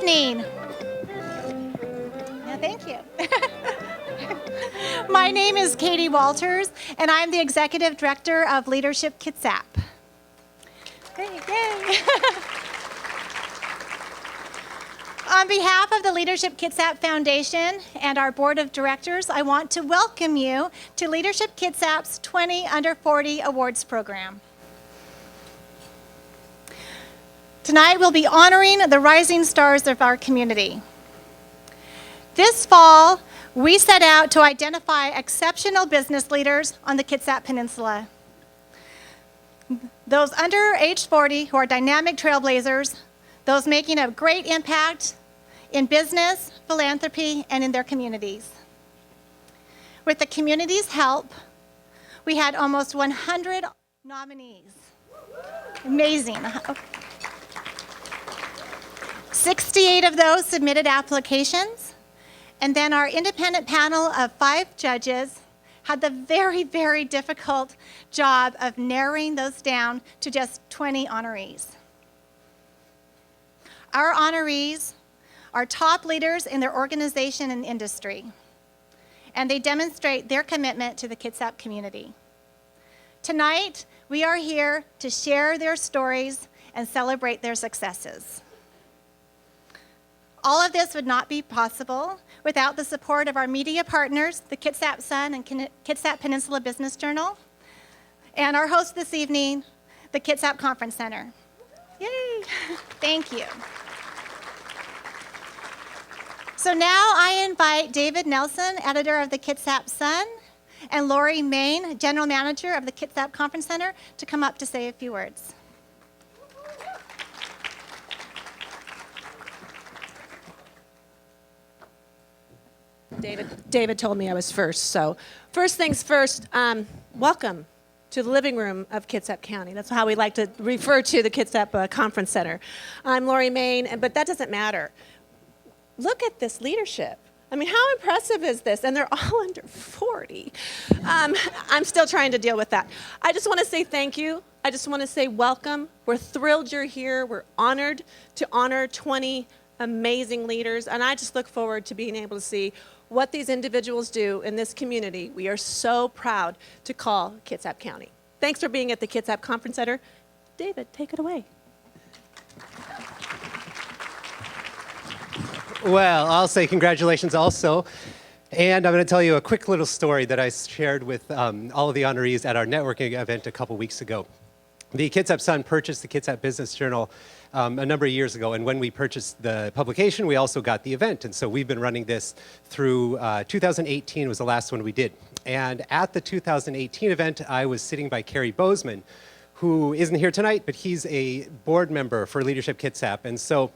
evening. Yeah, thank you. My name is Katie Walters, and I'm the Executive Director of Leadership Kitsap. Yay. On behalf of the Leadership Kitsap Foundation and our Board of Directors, I want to welcome you to Leadership Kitsap's 20 Under 40 Awards Program. Tonight, we'll be honoring the rising stars of our community. This fall, we set out to identify exceptional business leaders on the Kitsap Peninsula. Those under age 40 who are dynamic trailblazers, those making a great impact in business, philanthropy, and in their communities. With the community's help, we had almost 100 nominees. Amazing. 68 of those submitted applications, and then our independent panel of 5 judges had the very, very difficult job of narrowing those down to just 20 honorees. Our honorees are top leaders in their organization and industry, and they demonstrate their commitment to the Kitsap community. Tonight, we are here to share their stories and celebrate their successes. All of this would not be possible without the support of our media partners, the Kitsap Sun and Kitsap Peninsula Business Journal, and our host this evening, the Kitsap Conference Center. Yay! Thank you. So now I invite David Nelson, editor of the Kitsap Sun, and Lori Main, general manager of the Kitsap Conference Center, to come up to say a few words. David told me I was first, so first things first, welcome to the living room of Kitsap County. That's how we like to refer to the Kitsap Conference Center. I'm Lori Main, but that doesn't matter. Look at this leadership. I mean, how impressive is this? And they're all under 40. I'm still trying to deal with that. I just want to say thank you. I just want to say welcome. We're thrilled you're here. We're honored to honor 20 amazing leaders, and I just look forward to being able to see what these individuals do in this community. We are so proud to call Kitsap County. Thanks for being at the Kitsap Conference Center. David, take it away. Well, I'll say congratulations also. And I'm going to tell you a quick little story that I shared with all of the honorees at our networking event a couple weeks ago. The Kitsap Sun purchased the Kitsap Business Journal a number of years ago, and when we purchased the publication, we also got the event. And so we've been running this through 2018 was the last one we did. And at the 2018 event, I was sitting by Kerry Bozeman, who isn't here tonight, but he's a board member for Leadership Kitsap. And so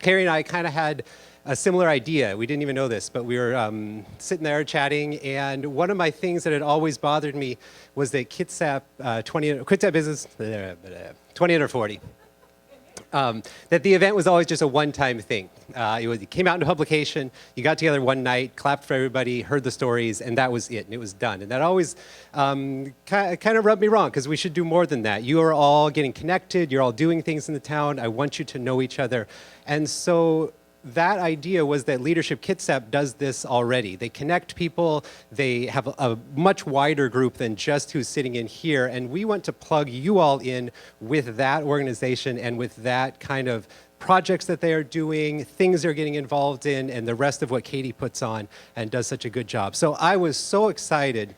Kerry and I kind of had a similar idea. We didn't even know this, but we were sitting there chatting, and one of my things that had always bothered me was that Kitsap Business 20 Under 40. That the event was always just a one-time thing. It came out into publication, you got together one night, clapped for everybody, heard the stories, and that was it, and it was done. And that always kind of rubbed me wrong, because we should do more than that. You are all getting connected, you're all doing things in the town, I want you to know each other. And so that idea was that Leadership Kitsap does this already. They connect people, they have a much wider group than just who's sitting in here, and we want to plug you all in with that organization and with that kind of projects that they are doing, things they're getting involved in, and the rest of what Katie puts on and does such a good job. So I was so excited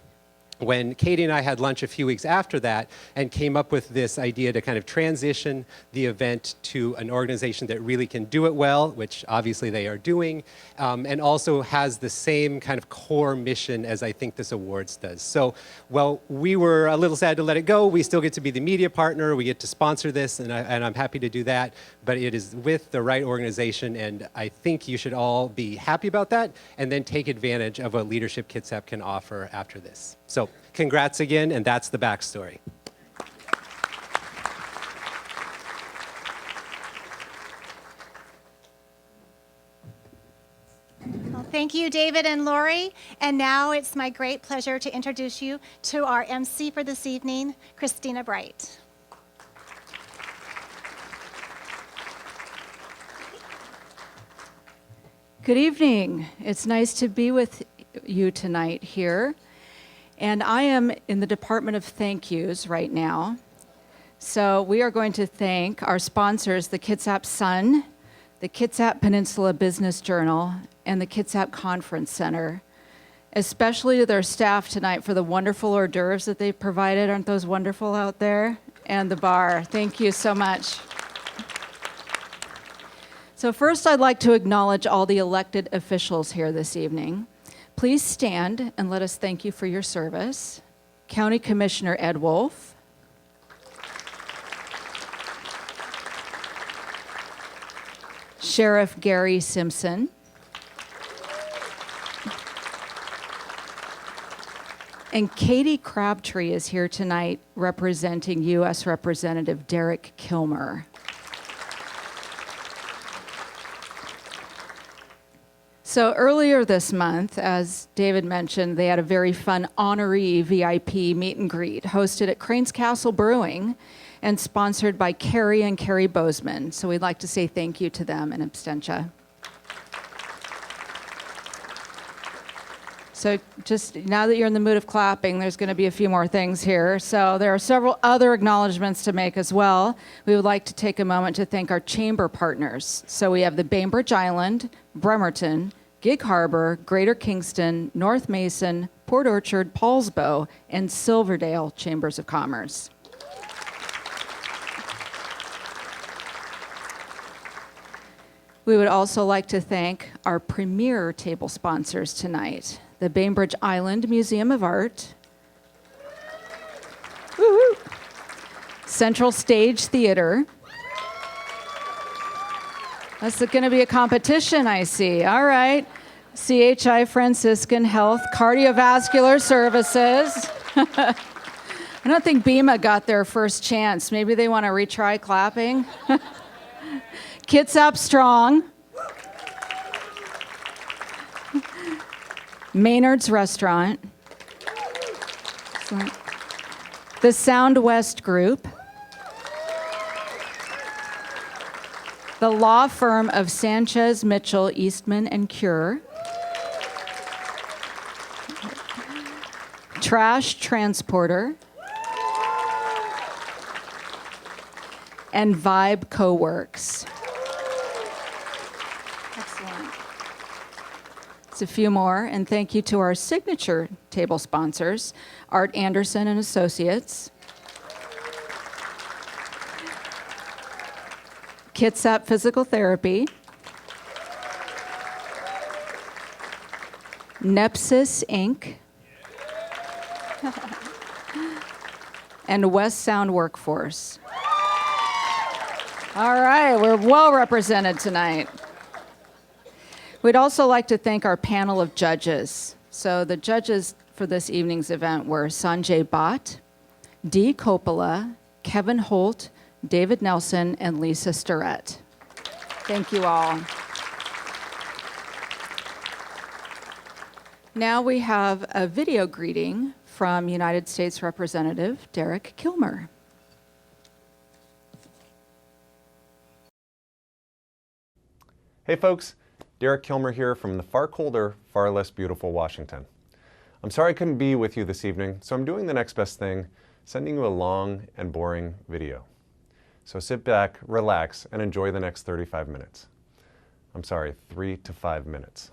when Katie and I had lunch a few weeks after that and came up with this idea to kind of transition the event to an organization that really can do it well, which obviously they are doing, and also has the same kind of core mission as I think this awards does. So, well, we were a little sad to let it go. We still get to be the media partner. We get to sponsor this, and I'm happy to do that, but it is with the right organization, and I think you should all be happy about that and then take advantage of what Leadership Kitsap can offer after this. So congrats again, and that's the backstory. Well, thank you, David and Lori. And now it's my great pleasure to introduce you to our MC for this evening, Christina Bright. Good evening. It's nice to be with you tonight here. And I am in the Department of Thank Yous right now. So we are going to thank our sponsors, the Kitsap Sun, the Kitsap Peninsula Business Journal, and the Kitsap Conference Center, especially to their staff tonight for the wonderful hors d'oeuvres that they provided. Aren't those wonderful out there? And the bar. Thank you so much. So first, I'd like to acknowledge all the elected officials here this evening. Please stand and let us thank you for your service. County Commissioner Ed Wolf. Sheriff Gary Simpson. And Katie Crabtree is here tonight representing U.S. Representative Derek Kilmer. So earlier this month, as David mentioned, they had a very fun honoree VIP meet and greet hosted at Cranes Castle Brewing and sponsored by Carrie and Carrie Bozeman. So we'd like to say thank you to them in absentia. So just now that you're in the mood of clapping, there's going to be a few more things here. So there are several other acknowledgments to make as well. We would like to take a moment to thank our chamber partners. So we have the Bainbridge Island, Bremerton, Gig Harbor, Greater Kingston, North Mason, Port Orchard, Paulsbo, and Silverdale Chambers of Commerce. We would also like to thank our premier table sponsors tonight, the Bainbridge Island Museum of Art, woo-hoo, Central Stage Theater. That's going to be a competition, I see. All right. CHI Franciscan Health Cardiovascular Services. I don't think BEMA got their first chance. Maybe they want to retry clapping. Kitsap Strong. Maynard's Restaurant. Excellent. The Sound West Group. The law firm of Sanchez, Mitchell, Eastman, and Cure. Trash Transporter. And Vibe Coworks. Excellent. It's a few more, and thank you to our signature table sponsors, Art Anderson and Associates, Kitsap Physical Therapy, Nepsis Inc., and West Sound Workforce. All right, we're well represented tonight. We'd also like to thank our panel of judges. So the judges for this evening's event were Sanjay Bhatt, Dee Coppola, Kevin Holt, David Nelson, and Lisa Starrett. Thank you all. Now we have a video greeting from United States Representative Derek Kilmer. Hey folks, Derek Kilmer here from the far colder, far less beautiful Washington. I'm sorry I couldn't be with you this evening, so I'm doing the next best thing, sending you a long and boring video. So sit back, relax, and enjoy the next 35 minutes. I'm sorry, 3 to 5 minutes.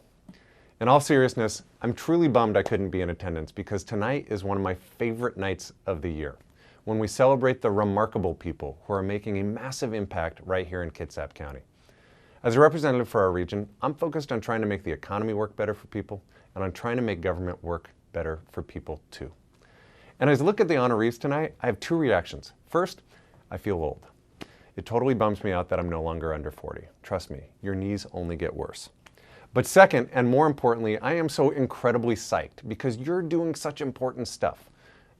In all seriousness, I'm truly bummed I couldn't be in attendance because tonight is one of my favorite nights of the year, when we celebrate the remarkable people who are making a massive impact right here in Kitsap County. As a representative for our region, I'm focused on trying to make the economy work better for people and on trying to make government work better for people too. And as I look at the honorees tonight, I have two reactions. First, I feel old. It totally bums me out that I'm no longer under 40. Trust me, your knees only get worse. But second, and more importantly, I am so incredibly psyched because you're doing such important stuff.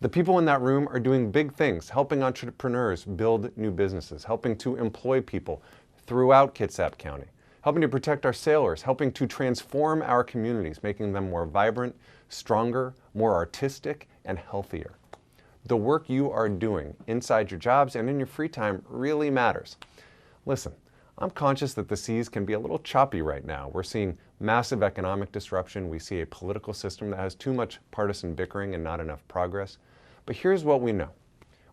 The people in that room are doing big things, helping entrepreneurs build new businesses, helping to employ people throughout Kitsap County, helping to protect our sailors, helping to transform our communities, making them more vibrant, stronger, more artistic, and healthier. The work you are doing inside your jobs and in your free time really matters. Listen, I'm conscious that the seas can be a little choppy right now. We're seeing massive economic disruption. We see a political system that has too much partisan bickering and not enough progress. But here's what we know.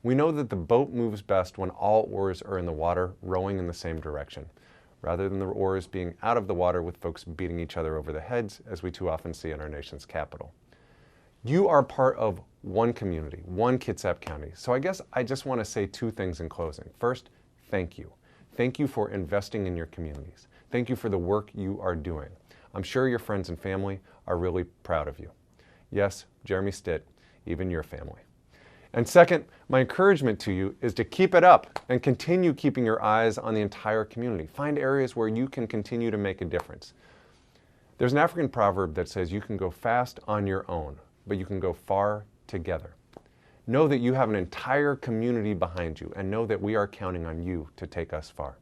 We know that the boat moves best when all oars are in the water, rowing in the same direction, rather than the oars being out of the water with folks beating each other over the heads, as we too often see in our nation's capital. You are part of one community, one Kitsap County. So I guess I just want to say two things in closing. First, thank you. Thank you for investing in your communities. Thank you for the work you are doing. I'm sure your friends and family are really proud of you. Yes, Jeremy Stitt, even your family. And second, my encouragement to you is to keep it up and continue keeping your eyes on the entire community. Find areas where you can continue to make a difference. There's an African proverb that says you can go fast on your own, but you can go far together. Know that you have an entire community behind you, and know that we are counting on you to take us far.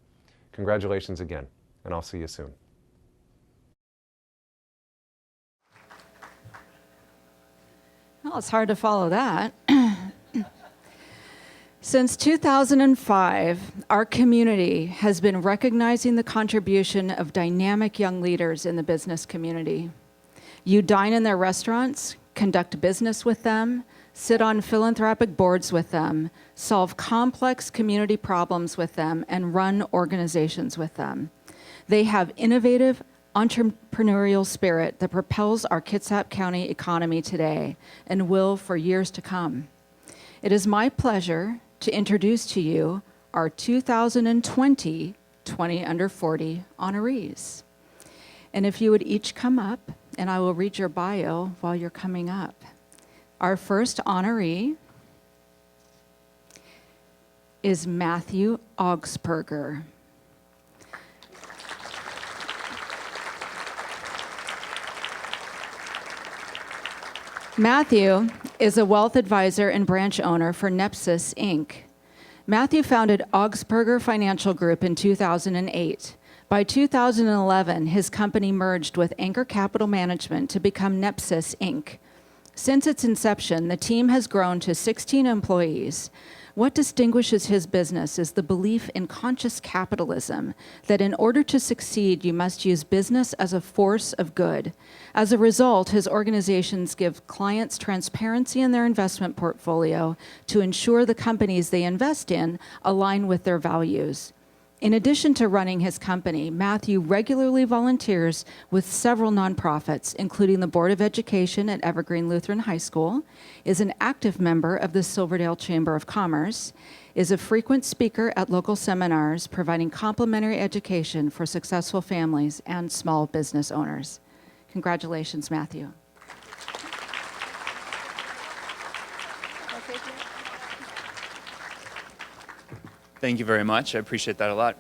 Congratulations again, and I'll see you soon. Well, it's hard to follow that. Since 2005, our community has been recognizing the contribution of dynamic young leaders in the business community. You dine in their restaurants, conduct business with them, sit on philanthropic boards with them, solve complex community problems with them, and run organizations with them. They have innovative entrepreneurial spirit that propels our Kitsap County economy today and will for years to come. It is my pleasure to introduce to you our 2020 20 Under 40 honorees. And if you would each come up, and I will read your bio while you're coming up. Our first honoree is Matthew Augsburger. Matthew is a wealth advisor and branch owner for Nepsis, Inc. Matthew founded Augsburger Financial Group in 2008. By 2011, his company merged with Anchor Capital Management to become Nepsis, Inc. Since its inception, the team has grown to 16 employees. What distinguishes his business is the belief in conscious capitalism, that in order to succeed, you must use business as a force of good. As a result, his organizations give clients transparency in their investment portfolio to ensure the companies they invest in align with their values. In addition to running his company, Matthew regularly volunteers with several nonprofits, including the Board of Education at Evergreen Lutheran High School, is an active member of the Silverdale Chamber of Commerce, is a frequent speaker at local seminars providing complimentary education for successful families and small business owners. Congratulations, Matthew. Thank you very much. I appreciate that a lot.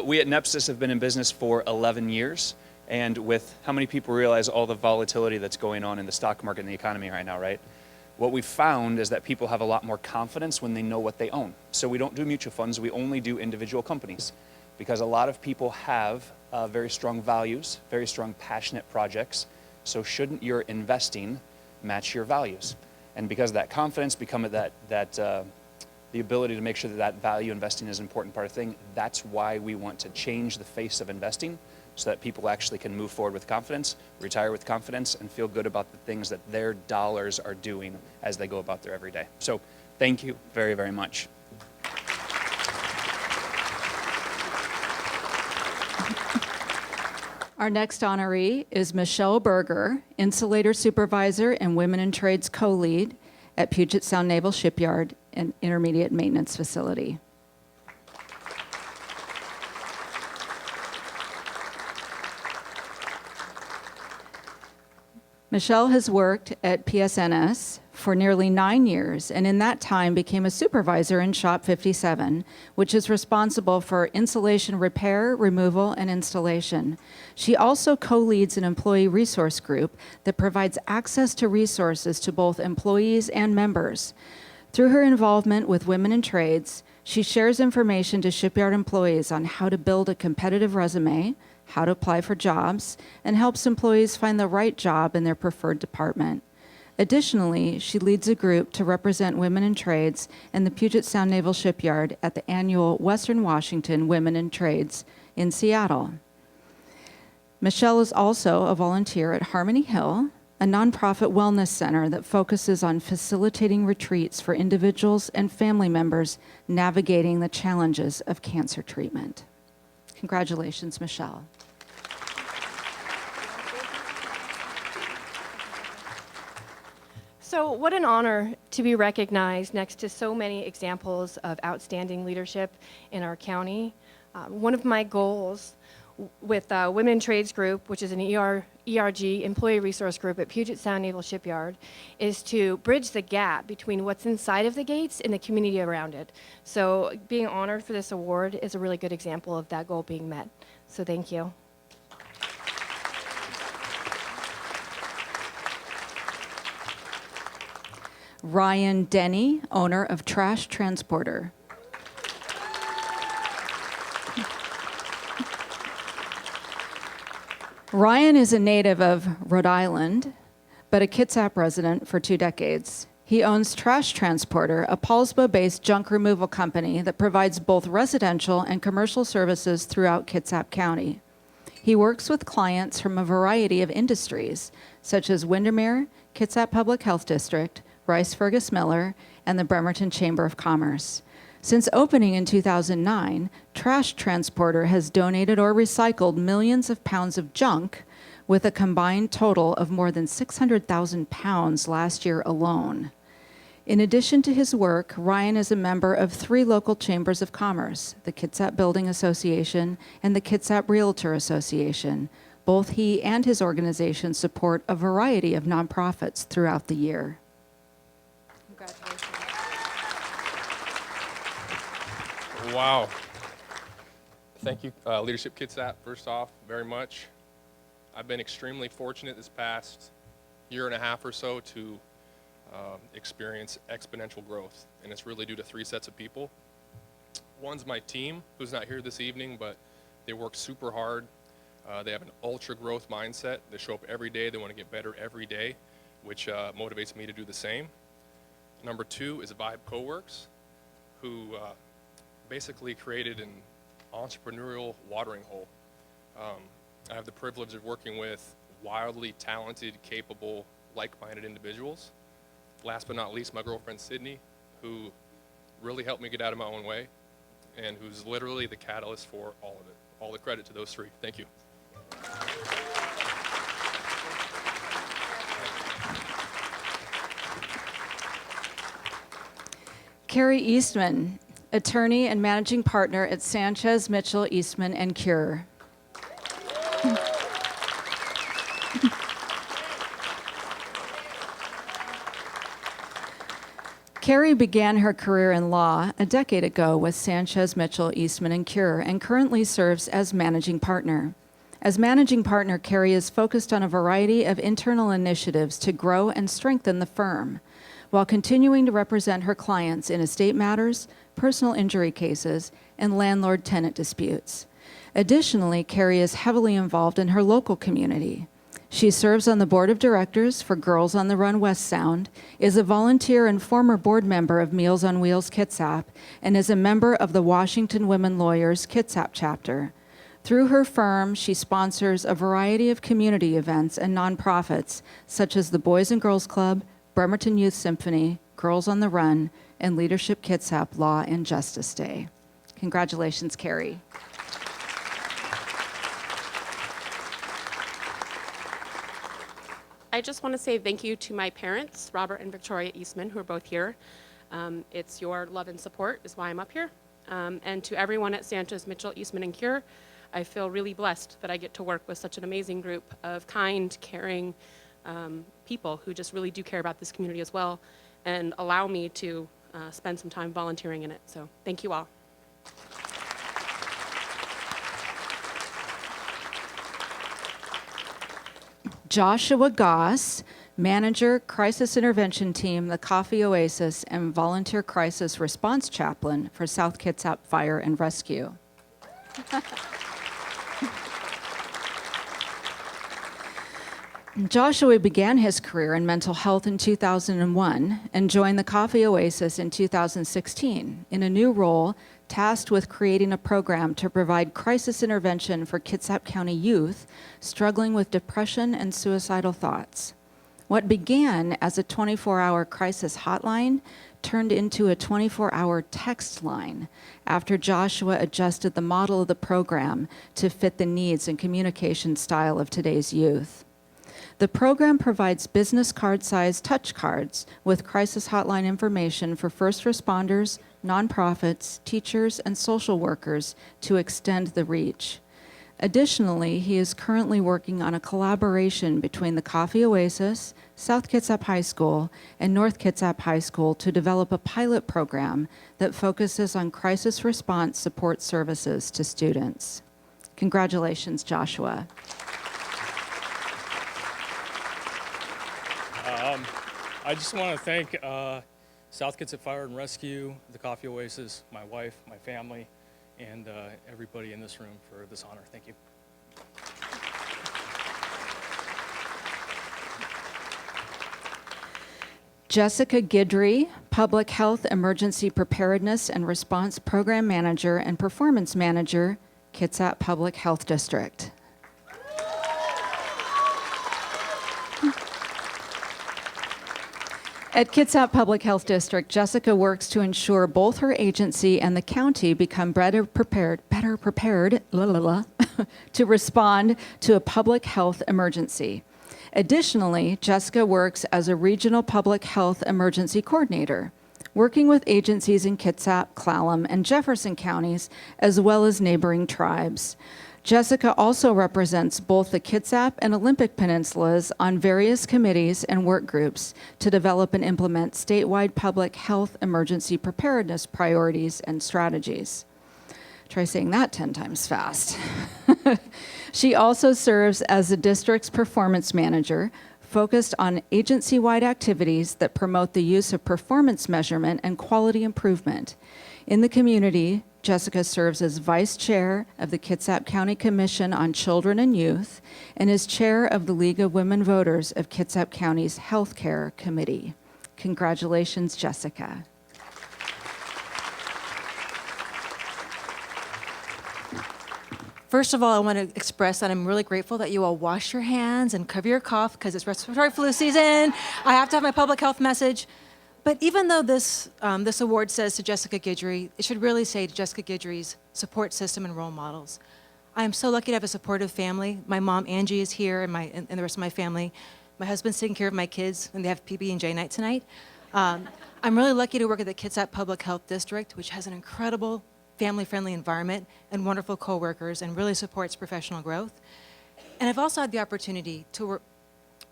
We at Nepsis have been in business for 11 years, and with how many people realize all the volatility that's going on in the stock market and the economy right now, right? What we've found is that people have a lot more confidence when they know what they own. So we don't do mutual funds, we only do individual companies, because a lot of people have very strong values, very strong passionate projects. So shouldn't your investing match your values? And because of that confidence, the ability to make sure that that value investing is an important part of the thing, that's why we want to change the face of investing so that people actually can move forward with confidence, retire with confidence, and feel good about the things that their dollars are doing as they go about their everyday. So thank you very, very much. Our next honoree is Michelle Berger, Insulator Supervisor and Women in Trades Co-Lead at Puget Sound Naval Shipyard and Intermediate Maintenance Facility. Michelle has worked at PSNS for nearly 9 years, and in that time became a supervisor in Shop 57, which is responsible for insulation repair, removal, and installation. She also co-leads an employee resource group that provides access to resources to both employees and members. Through her involvement with Women in Trades, she shares information to shipyard employees on how to build a competitive resume, how to apply for jobs, and helps employees find the right job in their preferred department. Additionally, she leads a group to represent women in trades in the Puget Sound Naval Shipyard at the annual Western Washington Women in Trades in Seattle. Michelle is also a volunteer at Harmony Hill, a nonprofit wellness center that focuses on facilitating retreats for individuals and family members navigating the challenges of cancer treatment. Congratulations, Michelle. So what an honor to be recognized next to so many examples of outstanding leadership in our county. One of my goals with Women in Trades Group, which is an ERG, Employee Resource Group at Puget Sound Naval Shipyard, is to bridge the gap between what's inside of the gates and the community around it. So being honored for this award is a really good example of that goal being met. So thank you. Ryan Denny, owner of Trash Transporter. Ryan is a native of Rhode Island, but a Kitsap resident for 2 decades. He owns Trash Transporter, a Paulsbo-based junk removal company that provides both residential and commercial services throughout Kitsap County. He works with clients from a variety of industries, such as Windermere, Kitsap Public Health District, Rice Fergus Miller, and the Bremerton Chamber of Commerce. Since opening in 2009, Trash Transporter has donated or recycled millions of pounds of junk, with a combined total of more than 600,000 pounds last year alone. In addition to his work, Ryan is a member of 3 local chambers of commerce, the Kitsap Building Association and the Kitsap Realtor Association. Both he and his organization support a variety of nonprofits throughout the year. Congratulations. Wow. Thank you, Leadership Kitsap, first off, very much. I've been extremely fortunate this past year and a half or so to experience exponential growth, and it's really due to 3 sets of people. One's my team, who's not here this evening, but they work super hard. They have an ultra growth mindset. They show up every day. They want to get better every day, which motivates me to do the same. Number 2 is Vibe Coworks, who basically created an entrepreneurial watering hole. I have the privilege of working with wildly talented, capable, like-minded individuals. Last but not least, my girlfriend Sydney, who really helped me get out of my own way and who's literally the catalyst for all of it. All the credit to those 3. Thank you. Carrie Eastman, attorney and managing partner at Sanchez, Mitchell, Eastman, and Cure. Carrie began her career in law a decade ago with Sanchez, Mitchell, Eastman, and Cure, and currently serves as managing partner. As managing partner, Carrie is focused on a variety of internal initiatives to grow and strengthen the firm, while continuing to represent her clients in estate matters, personal injury cases, and landlord-tenant disputes. Additionally, Carrie is heavily involved in her local community. She serves on the board of directors for Girls on the Run West Sound, is a volunteer and former board member of Meals on Wheels Kitsap, and is a member of the Washington Women Lawyers Kitsap chapter. Through her firm, she sponsors a variety of community events and nonprofits, such as the Boys and Girls Club, Bremerton Youth Symphony, Girls on the Run, and Leadership Kitsap Law and Justice Day. Congratulations, Carrie. I just want to say thank you to my parents, Robert and Victoria Eastman, who are both here. It's your love and support is why I'm up here. And to everyone at Sanchez, Mitchell, Eastman, and Cure, I feel really blessed that I get to work with such an amazing group of kind, caring people who just really do care about this community as well and allow me to spend some time volunteering in it. So thank you all. Joshua Goss, manager, crisis intervention team, the Coffee Oasis, and volunteer crisis response chaplain for South Kitsap Fire and Rescue. Joshua began his career in mental health in 2001 and joined the Coffee Oasis in 2016 in a new role tasked with creating a program to provide crisis intervention for Kitsap County youth struggling with depression and suicidal thoughts. What began as a 24-hour crisis hotline turned into a 24-hour text line after Joshua adjusted the model of the program to fit the needs and communication style of today's youth. The program provides business card-sized touch cards with crisis hotline information for first responders, nonprofits, teachers, and social workers to extend the reach. Additionally, he is currently working on a collaboration between the Coffee Oasis, South Kitsap High School, and North Kitsap High School to develop a pilot program that focuses on crisis response support services to students. Congratulations, Joshua. I just want to thank South Kitsap Fire and Rescue, the Coffee Oasis, my wife, my family, and everybody in this room for this honor. Thank you. Jessica Guidry, Public Health Emergency Preparedness and Response Program Manager and Performance Manager, Kitsap Public Health District. At Kitsap Public Health District, Jessica works to ensure both her agency and the county become better prepared to respond to a public health emergency. Additionally, Jessica works as a regional public health emergency coordinator, working with agencies in Kitsap, Clallam, and Jefferson counties, as well as neighboring tribes. Jessica also represents both the Kitsap and Olympic Peninsulas on various committees and work groups to develop and implement statewide public health emergency preparedness priorities and strategies. Try saying that 10 times fast. She also serves as the district's performance manager, focused on agency-wide activities that promote the use of performance measurement and quality improvement. In the community, Jessica serves as vice chair of the Kitsap County Commission on Children and Youth and is chair of the League of Women Voters of Kitsap County's Healthcare Committee. Congratulations, Jessica. First of all, I want to express that I'm really grateful that you all wash your hands and cover your cough because it's respiratory flu season. I have to have my public health message. But even though this award says to Jessica Guidry, it should really say to Jessica Guidry's support system and role models. I am so lucky to have a supportive family. My mom, Angie, is here, and the rest of my family. My husband's taking care of my kids, and they have PB&J night tonight. I'm really lucky to work at the Kitsap Public Health District, which has an incredible family-friendly environment and wonderful coworkers and really supports professional growth. And I've also had the opportunity to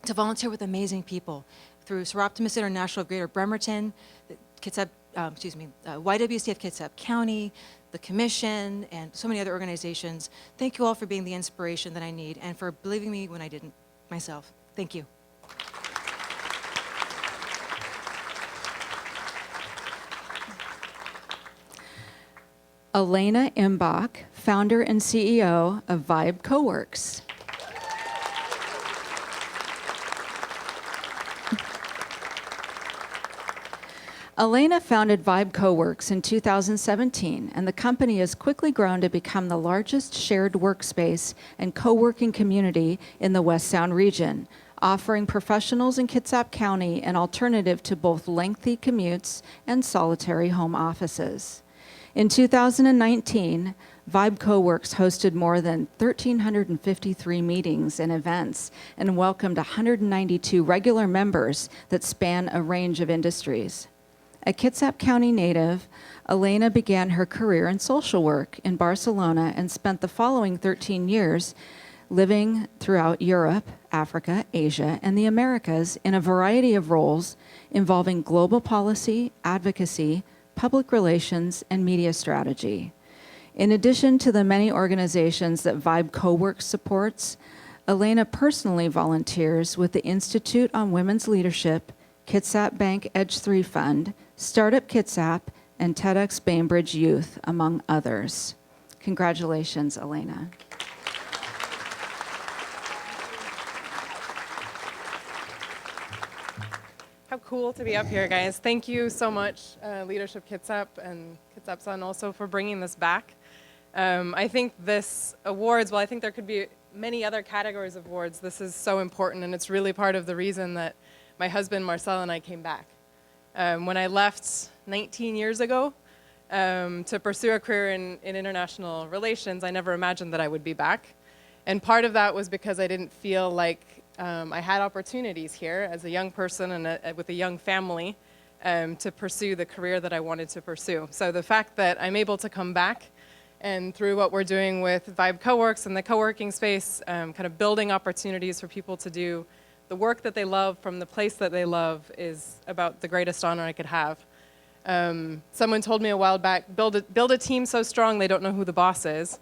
volunteer with amazing people through Seroptimus International of Greater Bremerton, the Kitsap, YWCF Kitsap County, the Commission, and so many other organizations. Thank you all for being the inspiration that I need and for believing me when I didn't myself. Thank you. Elena Imbach, founder and CEO of Vibe Coworks. Elena founded Vibe Coworks in 2017, and the company has quickly grown to become the largest shared workspace and co-working community in the West Sound region, offering professionals in Kitsap County an alternative to both lengthy commutes and solitary home offices. In 2019, Vibe Coworks hosted more than 1,353 meetings and events and welcomed 192 regular members that span a range of industries. A Kitsap County native, Elena began her career in social work in Barcelona and spent the following 13 years living throughout Europe, Africa, Asia, and the Americas in a variety of roles involving global policy, advocacy, public relations, and media strategy. In addition to the many organizations that Vibe Coworks supports, Elena personally volunteers with the Institute on Women's Leadership, Kitsap Bank Edge 3 Fund, Startup Kitsap, and TEDx Bainbridge Youth, among others. Congratulations, Elena. cool to be up here, guys. Thank you so much, Leadership Kitsap and Kitsap Sun also for bringing this back. I think this awards, well, I think there could be many other categories of awards. This is so important, and it's really part of the reason that my husband, Marcel, and I came back. When I left 19 years ago to pursue a career in international relations, I never imagined that I would be back. And part of that was because I didn't feel like I had opportunities here as a young person and with a young family to pursue the career that I wanted to pursue. So the fact that I'm able to come back and through what we're doing with Vibe Coworks and the co-working space, kind of building opportunities for people to do the work that they love from the place that they love is about the greatest honor I could have. Someone told me a while back, build a team so strong they don't know who the boss is.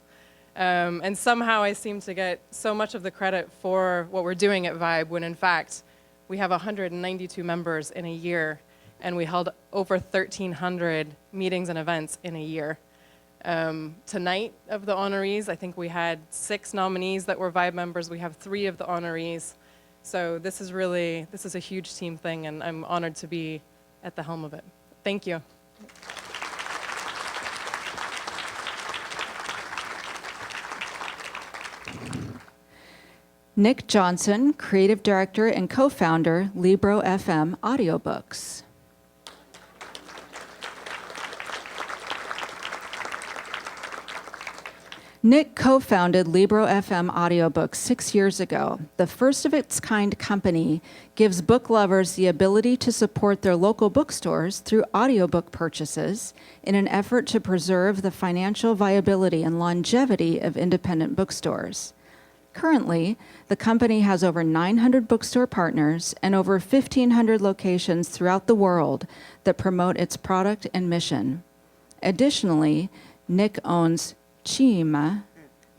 And somehow I seem to get so much of the credit for what we're doing at Vibe when in fact we have 192 members in a year and we held over 1,300 meetings and events in a year. Tonight of the honorees, I think we had 6 nominees that were Vibe members. We have 3 of the honorees. So this is a huge team thing and I'm honored to be at the helm of it. Thank you. Nick Johnson, Creative Director and Co-founder, Libro FM Audiobooks. Nick co-founded Libro FM Audiobooks 6 years ago. The first of its kind company gives book lovers the ability to support their local bookstores through audiobook purchases in an effort to preserve the financial viability and longevity of independent bookstores. Currently, the company has over 900 bookstore partners and over 1,500 locations throughout the world that promote its product and mission. Additionally, Nick owns Chima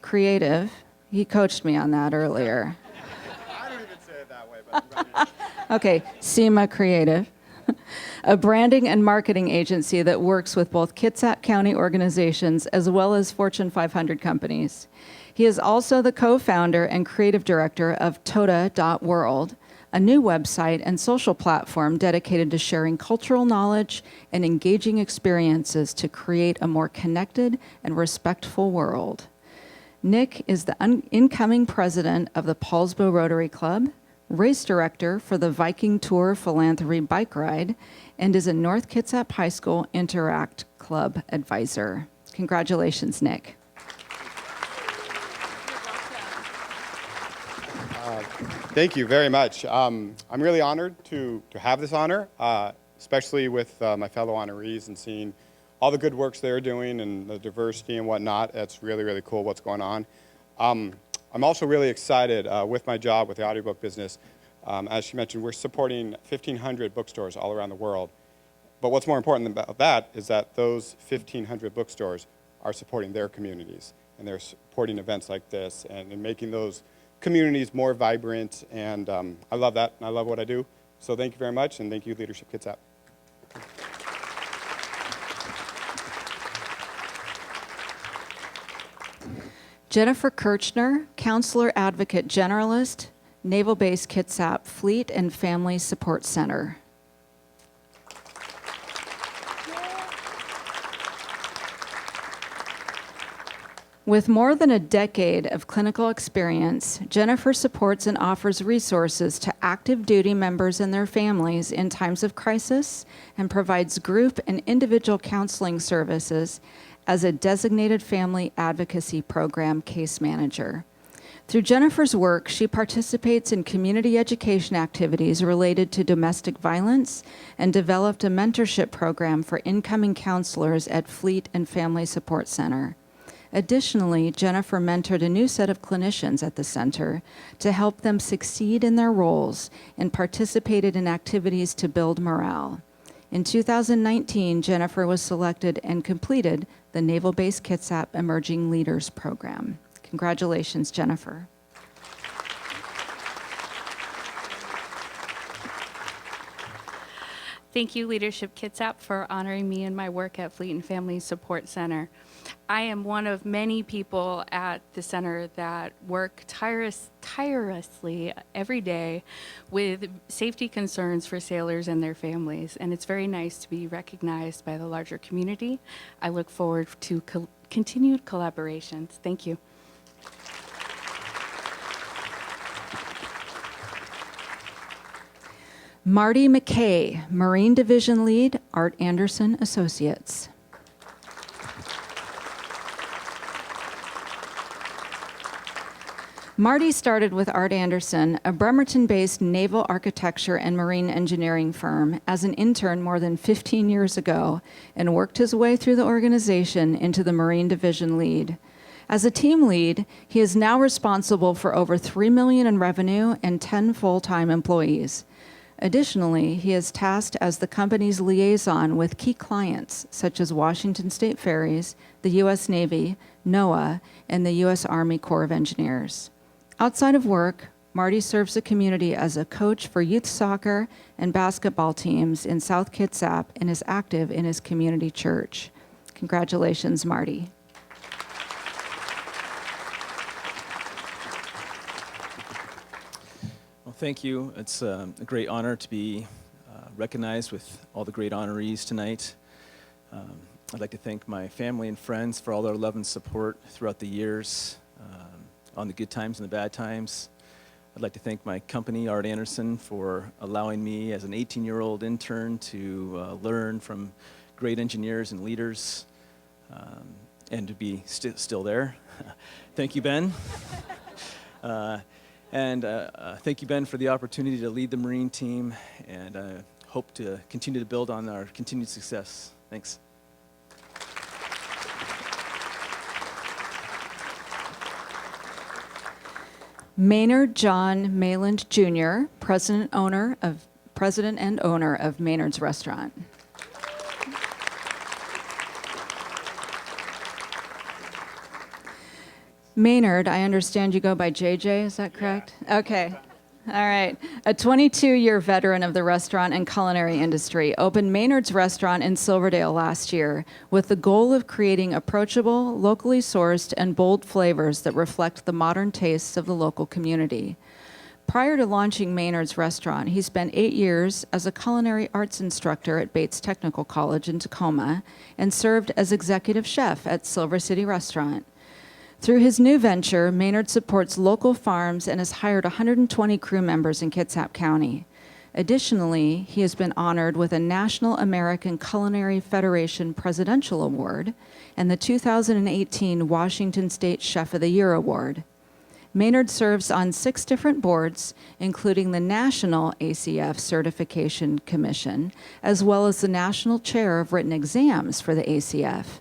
Creative. He coached me on that earlier. I don't even say it that way, but Okay, Chima Creative, a branding and marketing agency that works with both Kitsap County organizations as well as Fortune 500 companies. He is also the co-founder and creative director of Toda.world, a new website and social platform dedicated to sharing cultural knowledge and engaging experiences to create a more connected and respectful world. Nick is the incoming president of the Paulsbo Rotary Club, race director for the Viking Tour Philanthropy Bike Ride, and is a North Kitsap High School Interact Club advisor. Congratulations, Nick. Thank you very much. I'm really honored to have this honor, especially with my fellow honorees and seeing all the good works they're doing and the diversity and whatnot. That's really, really cool what's going on. I'm also really excited with my job with the audiobook business. As she mentioned, we're supporting 1,500 bookstores all around the world. But what's more important about that is that those 1,500 bookstores are supporting their communities, and they're supporting events like this and making those communities more vibrant, and I love that, and I love what I do. So thank you very much, and thank you, Leadership Kitsap. Jennifer Kirchner, Counselor Advocate Generalist, Naval Base Kitsap Fleet and Family Support Center. With more than a decade of clinical experience, Jennifer supports and offers resources to active duty members and their families in times of crisis and provides group and individual counseling services as a designated family advocacy program case manager. Through Jennifer's work, she participates in community education activities related to domestic violence and developed a mentorship program for incoming counselors at Fleet and Family Support Center. Additionally, Jennifer mentored a new set of clinicians at the center to help them succeed in their roles and participated in activities to build morale. In 2019, Jennifer was selected and completed the Naval Base Kitsap Emerging Leaders Program. Congratulations, Jennifer. Thank you, Leadership Kitsap, for honoring me and my work at Fleet and Family Support Center. I am one of many people at the center that work tirelessly every day with safety concerns for sailors and their families. And it's very nice to be recognized by the larger community. I look forward to continued collaborations. Thank you. Marty McKay, Marine Division Lead, Art Anderson Associates. Marty started with Art Anderson, a Bremerton-based naval architecture and marine engineering firm, as an intern more than 15 years ago, and worked his way through the organization into the Marine Division Lead. As a team lead, he is now responsible for over $3 million in revenue and 10 full-time employees. Additionally, he is tasked as the company's liaison with key clients such as Washington State Ferries, the U.S. Navy, NOAA, and the U.S. Army Corps of Engineers. Outside of work, Marty serves the community as a coach for youth soccer and basketball teams in South Kitsap and is active in his community church. Congratulations, Marty. Well, thank you. It's a great honor to be recognized with all the great honorees tonight. I'd like to thank my family and friends for all their love and support throughout the years, on the good times and the bad times. I'd like to thank my company, Art Anderson, for allowing me as an 18-year-old intern to learn from great engineers and leaders, and to be still there. Thank you, Ben. And thank you, Ben, for the opportunity to lead the Marine team, and I hope to continue to build on our continued success. Thanks. Maynard John Mayland Jr., President and owner of Maynard's Restaurant. Maynard, I understand you go by JJ, is that correct? Yeah. Okay. All right. A 22-year veteran of the restaurant and culinary industry opened Maynard's Restaurant in Silverdale last year with the goal of creating approachable, locally sourced, and bold flavors that reflect the modern tastes of the local community. Prior to launching Maynard's Restaurant, he spent 8 years as a culinary arts instructor at Bates Technical College in Tacoma and served as executive chef at Silver City Restaurant. Through his new venture, Maynard supports local farms and has hired 120 crew members in Kitsap County. Additionally, he has been honored with a National American Culinary Federation Presidential Award and the 2018 Washington State Chef of the Year Award. Maynard serves on 6 different boards, including the National ACF Certification Commission, as well as the National Chair of Written Exams for the ACF.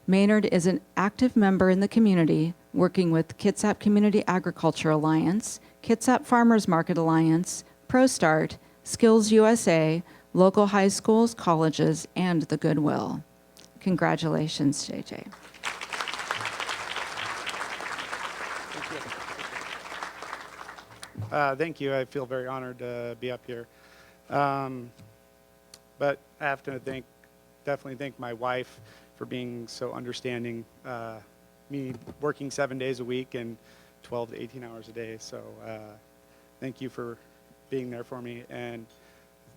Maynard is an active member in the community, working with Kitsap Community Agriculture Alliance, Kitsap Farmers Market Alliance, ProStart, Skills USA, local high schools, colleges, and the Goodwill. Congratulations, JJ. Thank you. I feel very honored to be up here. But I have to definitely thank my wife for being so understanding, me working 7 days a week and 12 to 18 hours a day. So thank you for being there for me. And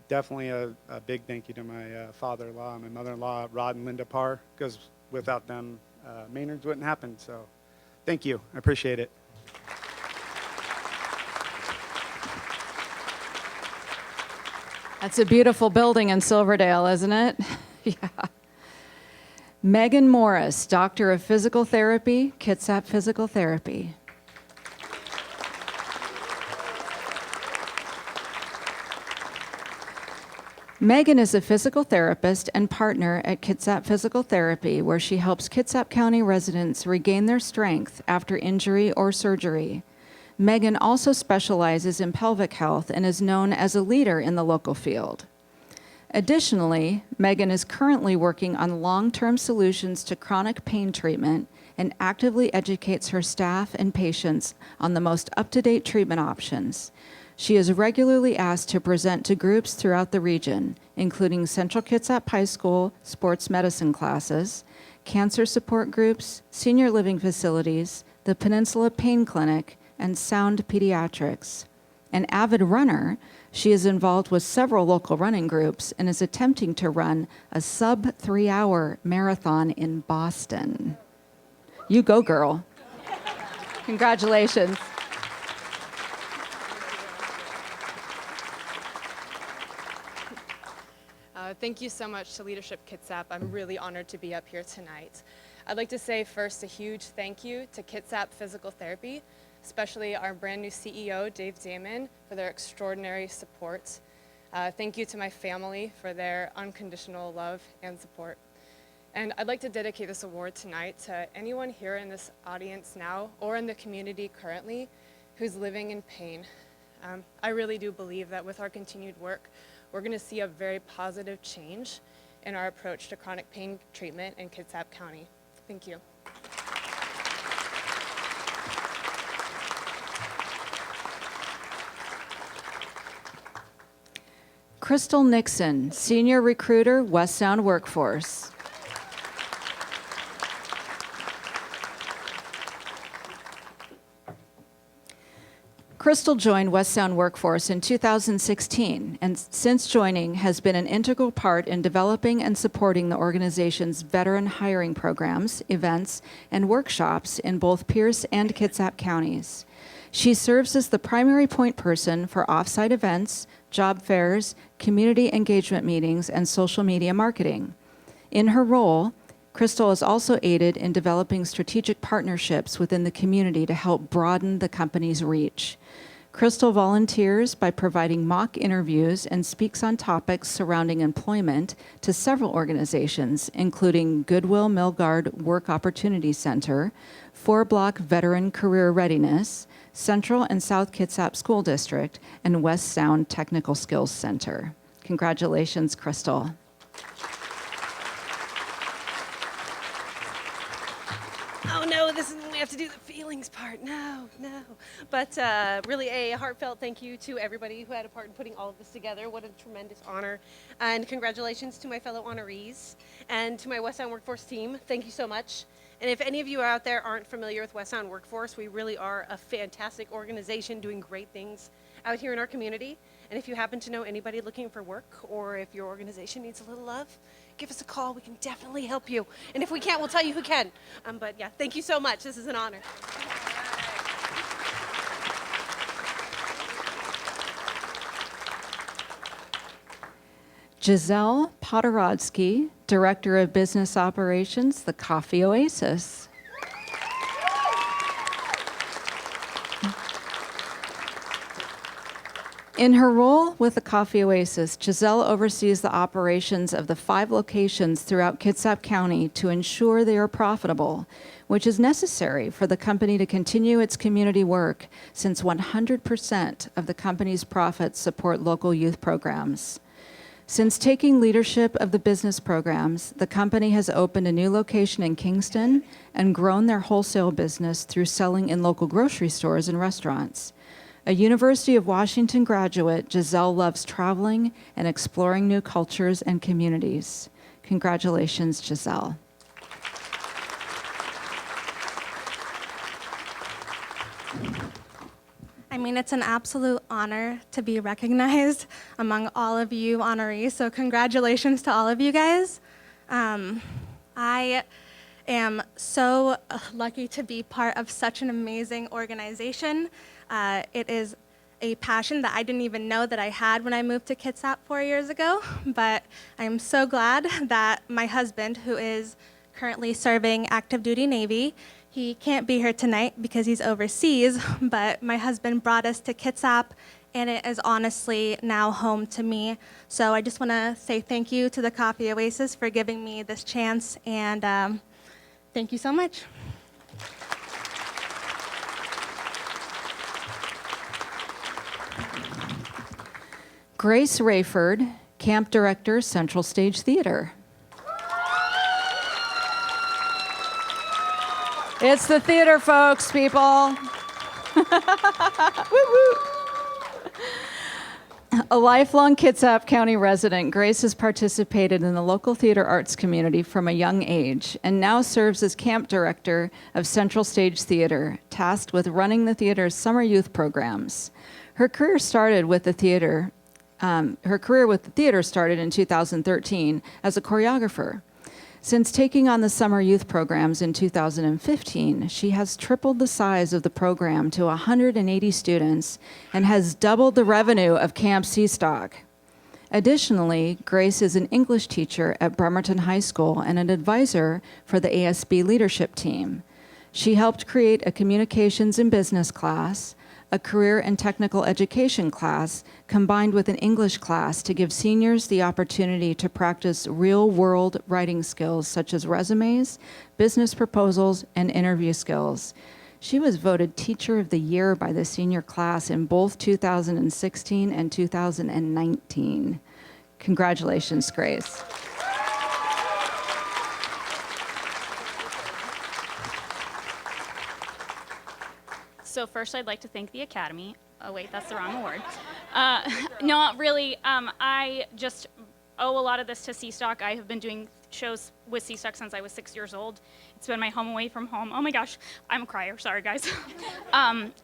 definitely a big thank you to my father-in-law and my mother-in-law, Rod and Linda Parr, because without them, Maynard's wouldn't happen. So thank you. I appreciate it. That's a beautiful building in Silverdale, isn't it? Yeah. Megan Morris, Doctor of Physical Therapy, Kitsap Physical Therapy. Megan is a physical therapist and partner at Kitsap Physical Therapy, where she helps Kitsap County residents regain their strength after injury or surgery. Megan also specializes in pelvic health and is known as a leader in the local field. Additionally, Megan is currently working on long-term solutions to chronic pain treatment and actively educates her staff and patients on the most up-to-date treatment options. She is regularly asked to present to groups throughout the region, including Central Kitsap High School sports medicine classes, cancer support groups, senior living facilities, the Peninsula Pain Clinic, and Sound Pediatrics. An avid runner, she is involved with several local running groups and is attempting to run a sub 3-hour marathon in Boston. You go, girl. Congratulations. Thank you so much to Leadership Kitsap. I'm really honored to be up here tonight. I'd like to say first a huge thank you to Kitsap Physical Therapy, especially our brand new CEO, Dave Damon, for their extraordinary support. Thank you to my family for their unconditional love and support. And I'd like to dedicate this award tonight to anyone here in this audience now or in the community currently who's living in pain. I really do believe that with our continued work, we're going to see a very positive change in our approach to chronic pain treatment in Kitsap County. Thank you. Crystal Nixon, Senior Recruiter, West Sound Workforce. Crystal joined West Sound Workforce in 2016, and since joining has been an integral part in developing and supporting the organization's veteran hiring programs, events, and workshops in both Pierce and Kitsap counties. She serves as the primary point person for offsite events, job fairs, community engagement meetings, and social media marketing. In her role, Crystal has also aided in developing strategic partnerships within the community to help broaden the company's reach. Crystal volunteers by providing mock interviews and speaks on topics surrounding employment to several organizations, including Goodwill Millgard Work Opportunity Center, 4-Block Veteran Career Readiness, Central and South Kitsap School District, and West Sound Technical Skills Center. Congratulations, Crystal. Oh no, this is when we have to do the feelings part. No. But really a heartfelt thank you to everybody who had a part in putting all of this together. What a tremendous honor. And congratulations to my fellow honorees and to my West Sound Workforce team. Thank you so much. And if any of you out there aren't familiar with West Sound Workforce, we really are a fantastic organization doing great things out here in our community. And if you happen to know anybody looking for work, or if your organization needs a little love, give us a call. We can definitely help you. And if we can't, we'll tell you who can. But yeah, thank you so much. This is an honor. Giselle Podorodsky, Director of Business Operations, the Coffee Oasis. In her role with the Coffee Oasis, Giselle oversees the operations of the 5 locations throughout Kitsap County to ensure they are profitable, which is necessary for the company to continue its community work, since 100% of the company's profits support local youth programs. Since taking leadership of the business programs, the company has opened a new location in Kingston and grown their wholesale business through selling in local grocery stores and restaurants. A University of Washington graduate, Giselle loves traveling and exploring new cultures and communities. Congratulations, Giselle. I mean, it's an absolute honor to be recognized among all of you honorees, so congratulations to all of you guys. I am so lucky to be part of such an amazing organization. It is a passion that I didn't even know that I had when I moved to Kitsap 4 years ago, but I am so glad that my husband, who is currently serving active duty Navy, he can't be here tonight because he's overseas, but my husband brought us to Kitsap, and it is honestly now home to me. So I just want to say thank you to the Coffee Oasis for giving me this chance, and thank you so much. Grace Rayford, Camp Director, Central Stage Theater. It's the theater, folks, people. Woo-woo. A lifelong Kitsap County resident, Grace has participated in the local theater arts community from a young age and now serves as camp director of Central Stage Theater, tasked with running the theater's summer youth programs. Her career with the theater started in 2013 as a choreographer. Since taking on the summer youth programs in 2015, she has tripled the size of the program to 180 students and has doubled the revenue of Camp Seastock. Additionally, Grace is an English teacher at Bremerton High School and an advisor for the ASB leadership team. She helped create a communications and business class, a career and technical education class, combined with an English class to give seniors the opportunity to practice real-world writing skills such as resumes, business proposals, and interview skills. She was voted Teacher of the Year by the senior class in both 2016 and 2019. Congratulations, Grace. So first, I'd like to thank the Academy. Oh wait, that's the wrong award. No, really, I just owe a lot of this to Seastock. I have been doing shows with Seastock since I was 6 years old. It's been my home away from home. Oh my gosh, I'm a crier, sorry guys.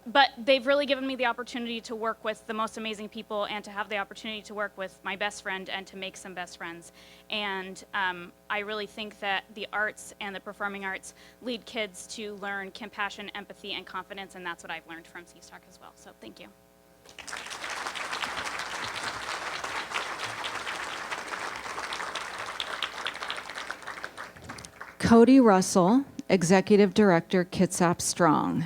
But they've really given me the opportunity to work with the most amazing people and to have the opportunity to work with my best friend and to make some best friends. And I really think that the arts and the performing arts lead kids to learn compassion, empathy, and confidence, and that's what I've learned from Seastock as well. So thank you. Cody Russell, Executive Director, Kitsap Strong.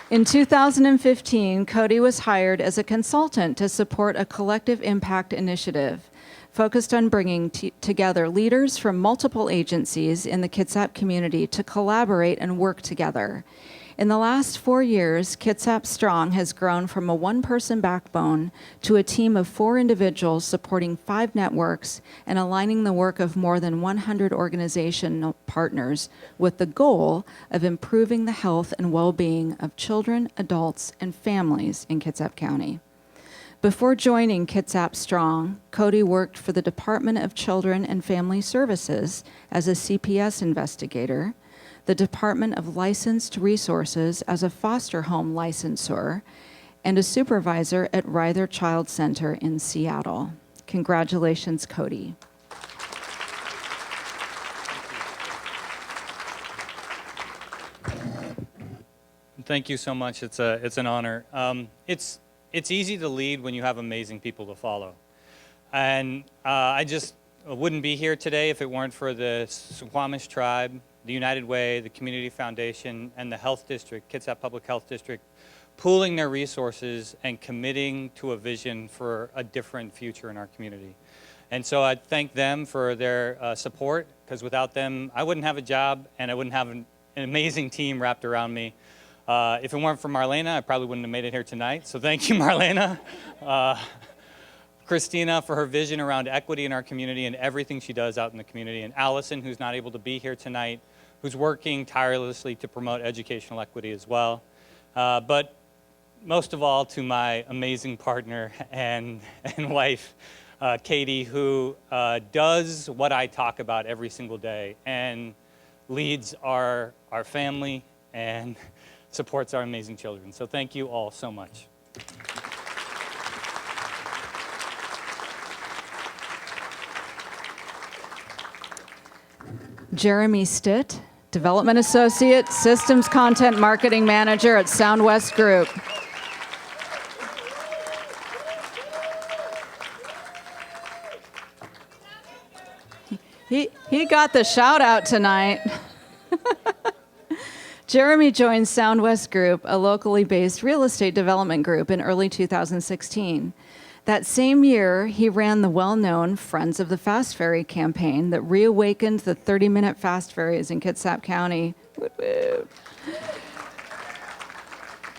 In 2015, Cody was hired as a consultant to support a collective impact initiative focused on bringing together leaders from multiple agencies in the Kitsap community to collaborate and work together. In the last 4 years, Kitsap Strong has grown from a one-person backbone to a team of 4 individuals supporting 5 networks and aligning the work of more than 100 organizational partners with the goal of improving the health and well-being of children, adults, and families in Kitsap County. Before joining Kitsap Strong, Cody worked for the Department of Children and Family Services as a CPS investigator, the Department of Licensed Resources as a foster home licensor, and a supervisor at Ryther Child Center in Seattle. Congratulations, Cody. Thank you so much. It's an honor. It's easy to lead when you have amazing people to follow. And I just wouldn't be here today if it weren't for the Suquamish tribe, the United Way, the Community Foundation, and the Health District, Kitsap Public Health District, pooling their resources and committing to a vision for a different future in our community. And so I thank them for their support, because without them, I wouldn't have a job and I wouldn't have an amazing team wrapped around me. If it weren't for Marlena, I probably wouldn't have made it here tonight. So thank you, Marlena. Christina for her vision around equity in our community and everything she does out in the community. And Allison, who's not able to be here tonight, who's working tirelessly to promote educational equity as well. But most of all, to my amazing partner and wife, Katie, who does what I talk about every single day and leads our family and supports our amazing children. So thank you all so much. Jeremy Stitt, Development Associate, Systems Content Marketing Manager at Soundwest Group. He got the shout out tonight. Jeremy joined Soundwest Group, a locally based real estate development group, in early 2016. That same year, he ran the well-known Friends of the Fast Ferry campaign that reawakened the 30-minute fast ferries in Kitsap County.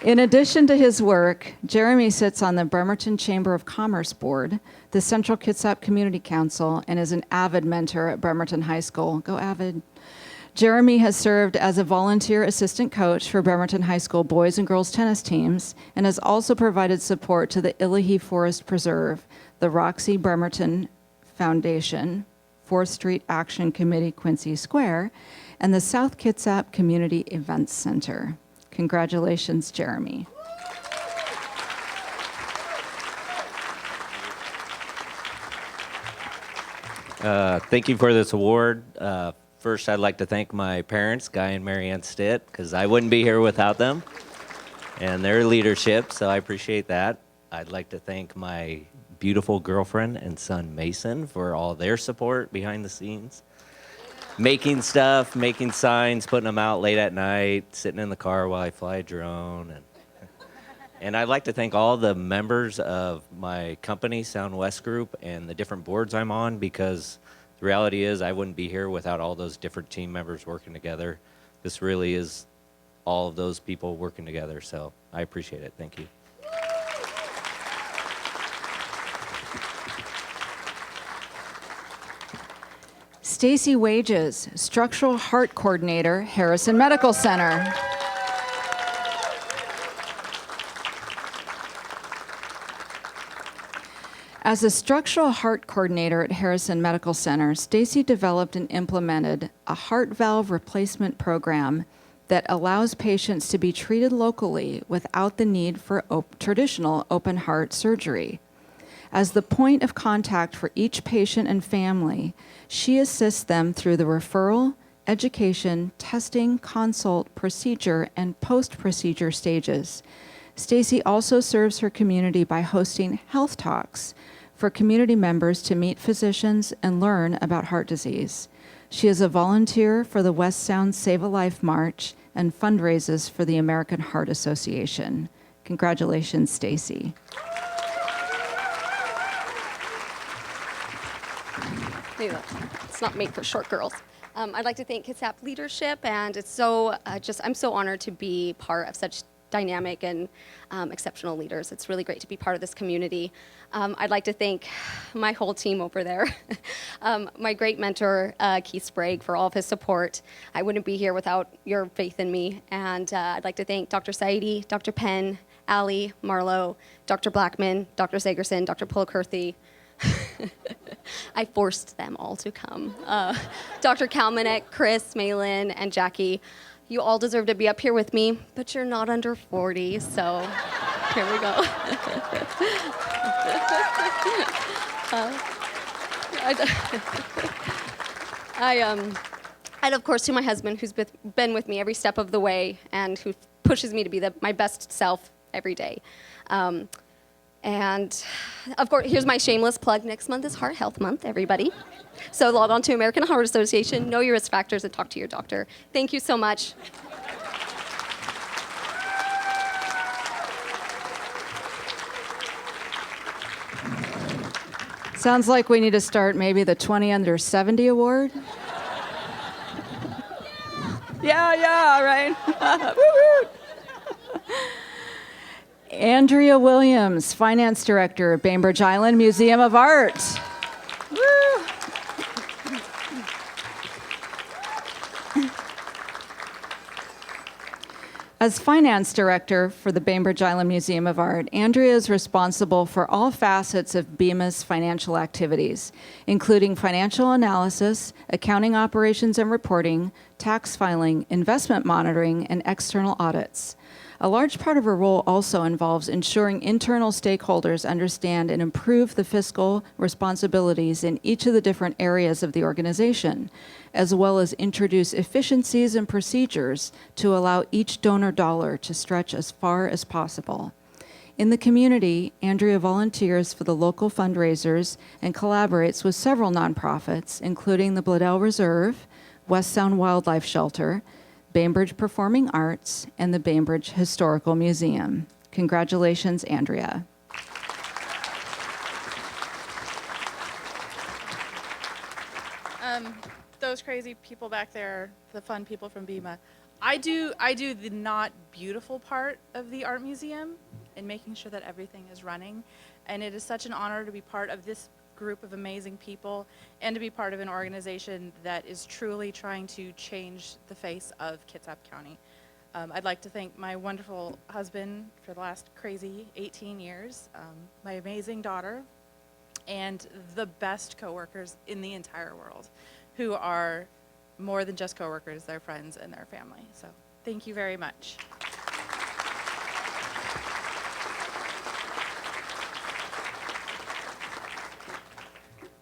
In addition to his work, Jeremy sits on the Bremerton Chamber of Commerce Board, the Central Kitsap Community Council, and is an avid mentor at Bremerton High School. Go Avid. Jeremy has served as a volunteer assistant coach for Bremerton High School boys and girls tennis teams and has also provided support to the Illahee Forest Preserve, the Roxy Bremerton Foundation, 4th Street Action Committee Quincy Square, and the South Kitsap Community Events Center. Congratulations, Jeremy. Thank you for this award. First, I'd like to thank my parents, Guy and Marianne Stitt, because I wouldn't be here without them and their leadership, so I appreciate that. I'd like to thank my beautiful girlfriend and son, Mason, for all their support behind the scenes. Making stuff, making signs, putting them out late at night, sitting in the car while I fly a drone. And I'd like to thank all the members of my company, Sound West Group, and the different boards I'm on, because the reality is I wouldn't be here without all those different team members working together. This really is all of those people working together, so I appreciate it. Thank you. Stacy Wages, Structural Heart Coordinator, Harrison Medical Center. As a structural heart coordinator at Harrison Medical Center, Stacy developed and implemented a heart valve replacement program that allows patients to be treated locally without the need for traditional open heart surgery. As the point of contact for each patient and family, she assists them through the referral, education, testing, consult, procedure, and post-procedure stages. Stacy also serves her community by hosting health talks for community members to meet physicians and learn about heart disease. She is a volunteer for the West Sound Save a Life March and fundraises for the American Heart Association. Congratulations, Stacy. It's not made for short girls. I'd like to thank Kitsap leadership, and it's so I'm so honored to be part of such dynamic and exceptional leaders. It's really great to be part of this community. I'd like to thank my whole team over there. My great mentor, Keith Sprague, for all of his support. I wouldn't be here without your faith in me. And I'd like to thank Dr. Saidi, Dr. Penn, Allie, Marlowe, Dr. Blackman, Dr. Sagerson, Dr. Pulakirthi. I forced them all to come. Dr. Kalmanek, Chris, Malin, and Jackie. You all deserve to be up here with me, but you're not under 40, so here we go. And of course to my husband, who's been with me every step of the way and who pushes me to be my best self every day. And of course, here's my shameless plug. Next month is Heart Health Month, everybody. So log on to American Heart Association, know your risk factors, and talk to your doctor. Thank you so much. Sounds like we need to start maybe the 20 under 70 award. Yeah, right. Woo-woo. Andrea Williams, Finance Director, Bainbridge Island Museum of Art. Woo. As Finance Director for the Bainbridge Island Museum of Art, Andrea is responsible for all facets of BIMA's financial activities, including financial analysis, accounting operations and reporting, tax filing, investment monitoring, and external audits. A large part of her role also involves ensuring internal stakeholders understand and improve the fiscal responsibilities in each of the different areas of the organization, as well as introduce efficiencies and procedures to allow each donor dollar to stretch as far as possible. In the community, Andrea volunteers for the local fundraisers and collaborates with several nonprofits, including the Bladell Reserve, West Sound Wildlife Shelter, Bainbridge Performing Arts, and the Bainbridge Historical Museum. Congratulations, Andrea. Those crazy people back there, the fun people from BIMA. I do the not beautiful part of the art museum and making sure that everything is running. And it is such an honor to be part of this group of amazing people and to be part of an organization that is truly trying to change the face of Kitsap County. I'd like to thank my wonderful husband for the last crazy 18 years, my amazing daughter, and the best coworkers in the entire world who are more than just coworkers, they're friends and their family. So thank you very much.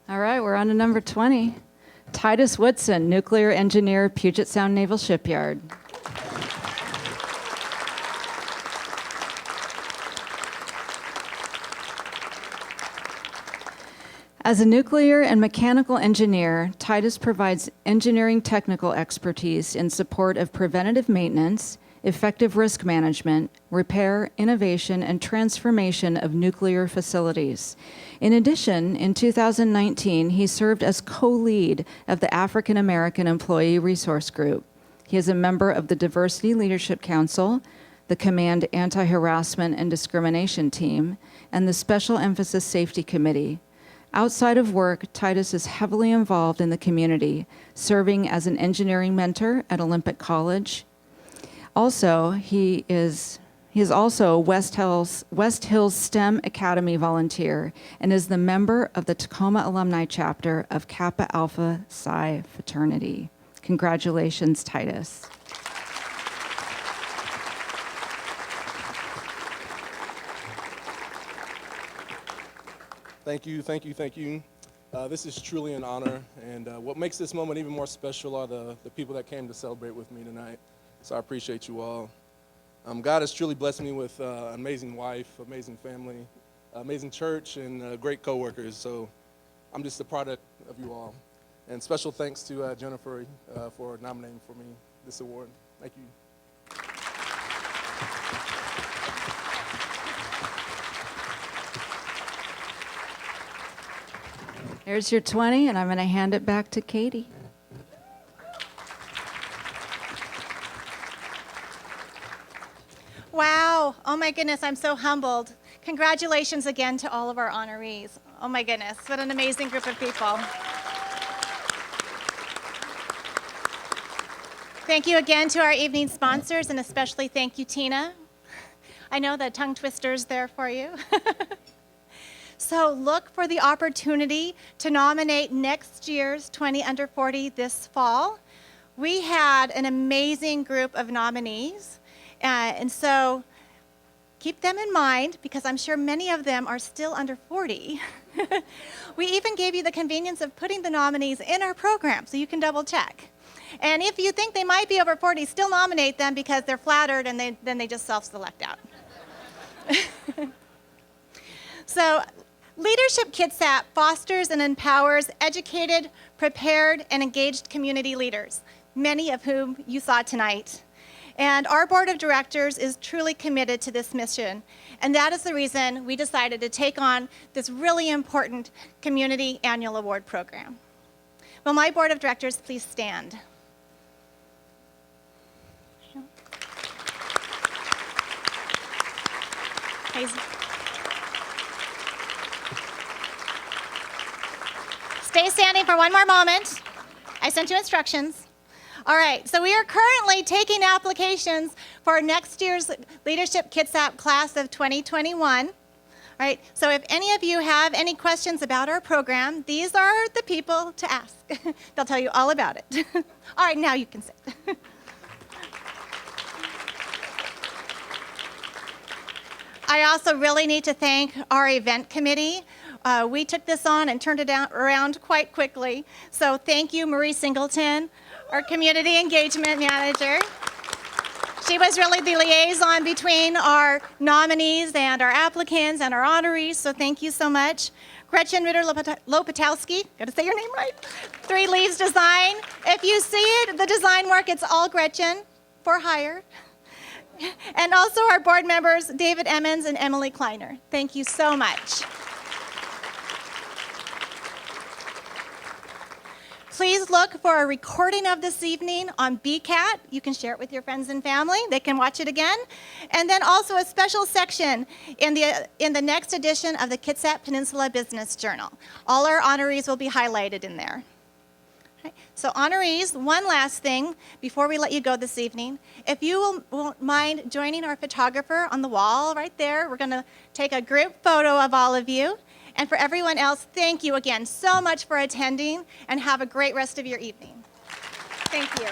All right, we're on to number 20. Titus Woodson, nuclear engineer, Puget Sound Naval Shipyard. As a nuclear and mechanical engineer, Titus provides engineering technical expertise in support of preventative maintenance, effective risk management, repair, innovation, and transformation of nuclear facilities. In addition, in 2019, he served as co-lead of the African American Employee Resource Group. He is a member of the Diversity Leadership Council, the Command Anti-Harassment and Discrimination Team, and the Special Emphasis Safety Committee. Outside of work, Titus is heavily involved in the community, serving as an engineering mentor at Olympic College. Also, he is also a West Hills STEM Academy volunteer and is the member of the Tacoma Alumni Chapter of Kappa Alpha Psi Fraternity. Congratulations, Titus. Thank you, thank you, thank you. This is truly an honor, and what makes this moment even more special are the people that came to celebrate with me tonight. So I appreciate you all. God has truly blessed me with an amazing wife, amazing family, amazing church, and great coworkers. So I'm just a product of you all. And special thanks to Jennifer for nominating for me this award. Thank you. There's your 20, and I'm going to hand it back to Katie. Wow. Oh my goodness, I'm so humbled. Congratulations again to all of our honorees. Oh my goodness, what an amazing group of people. Thank you again to our evening sponsors, and especially thank you, Tina. I know the tongue twister's there for you. So look for the opportunity to nominate next year's 20 Under 40 this fall. We had an amazing group of nominees, and so keep them in mind because I'm sure many of them are still under 40. We even gave you the convenience of putting the nominees in our program so you can double check. And if you think they might be over 40, still nominate them because they're flattered and then they just self-select out. So Leadership Kitsap fosters and empowers educated, prepared, and engaged community leaders, many of whom you saw tonight. And our board of directors is truly committed to this mission. And that is the reason we decided to take on this really important community annual award program. Will my board of directors please stand? Stay standing for one more moment. I sent you instructions. All right, so we are currently taking applications for next year's Leadership Kitsap class of 2021. All right, so if any of you have any questions about our program, these are the people to ask. They'll tell you all about it. All right, now you can sit. I also really need to thank our event committee. We took this on and turned it around quite quickly. So thank you, Marie Singleton, our community engagement manager. She was really the liaison between our nominees and our applicants and our honorees, so thank you so much. Gretchen Ritter-Lopatowski, got to say your name right, 3 Leaves Design. If you see it, the design work, it's all Gretchen for hire. And also our board members, David Emmons and Emily Kleiner. Thank you so much. please look for a recording of this evening on BCAT. You can share it with your friends and family. They can watch it again. And then also a special section in the next edition of the Kitsap Peninsula Business Journal. All our honorees will be highlighted in there. Okay. So honorees, one last thing before we let you go this evening. If you won't mind joining our photographer on the wall right there, we're going to take a group photo of all of you. And for everyone else, thank you again so much for attending, and have a great rest of your evening. Thank you.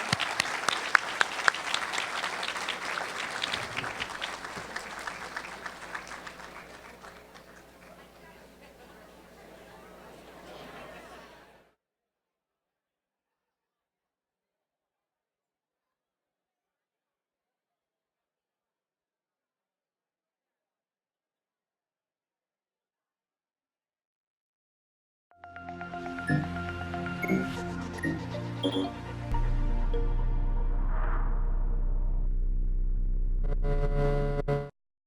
Thank you.